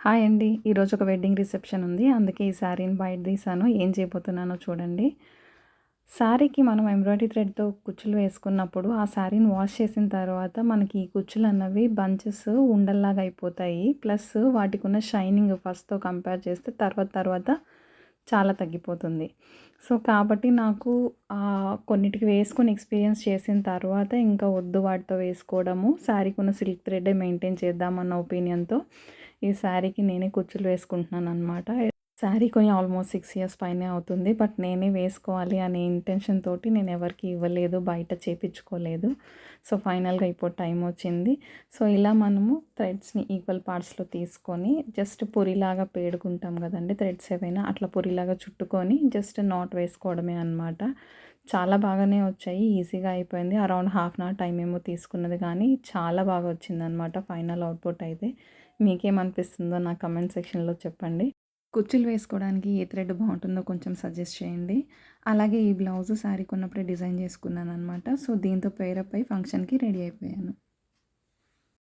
Hi అండి. ఈరోజు ఒక వెడ్డింగ్ రిసెప్షన్ ఉంది. అందుకే ఈ శారీని బయట తీశాను. ఏం చేయబోతున్నానో చూడండి. శారీకి మనం ఎంబ్రాయిడరీ థ్రెడ్‌తో కుచ్చులు వేసుకున్నప్పుడు, ఆ శారీని వాష్ చేసిన తర్వాత మనకి ఈ కుచ్చులన్నవి బంచెస్ ఉండల్లాగా అయిపోతాయి. ప్లస్ వాటికున్న షైనింగ్ ఫస్ట్‌తో కంపేర్ చేస్తే తర్వాత చాలా తగ్గిపోతుంది. సో, కాబట్టి నాకు కొన్నిటికి వేసుకొని ఎక్స్‌పీరియన్స్ చేసిన తర్వాత ఇంకా వద్దు వాటితో వేసుకోవడము. శారీకున్న సిల్క్ థ్రెడ్డే మెయింటైన్ చేద్దామన్న ఒపీనియన్‌తో ఈ శారీకి నేనే కుచ్చులు వేసుకుంటున్నాననమాట. శారీ కొని ఆల్మోస్ట్ 6 ఇయర్స్ పైనే అవుతుంది. బట్ నేనే వేసుకోవాలి అనే ఇంటెన్షన్ తోటి నేను ఎవరికీ ఇవ్వలేదు. బయట చేపించుకోలేదు. సో, ఫైనల్‌గా ఇప్పుడు టైం వచ్చింది. సో, ఇలా మనము థ్రెడ్స్‌ని ఈక్వల్ పార్ట్స్‌లో తీసుకొని జస్ట్ పొరిలాగా పేడుకుంటాం కదండీ థ్రెడ్స్ ఏవైనా అట్లా పొరిలాగా చుట్టుకొని జస్ట్ నాట్ వేసుకోవడమే అనమాట. చాలా బాగానే వచ్చాయి. ఈజీగా అయిపోయింది. Around half an hour time ఏమో తీసుకున్నది కానీ చాలా బాగా వచ్చిందనమాట ఫైనల్ అవుట్‌పుట్ అయితే. మీకేమనిపిస్తుందో నా కమెంట్ సెక్షన్‌లో చెప్పండి. కుచ్చులు వేసుకోవడానికి ఏ థ్రెడ్ బాగుంటుందో కొంచెం సజెస్ట్ చేయండి. అలాగే ఈ బ్లౌజు శారీ కొన్నప్పుడే డిజైన్ చేసుకున్నాననమాట. సో, దీంతో పెయిరప్ అయ్యి ఫంక్షన్‌కి రెడీ అయిపోయాను.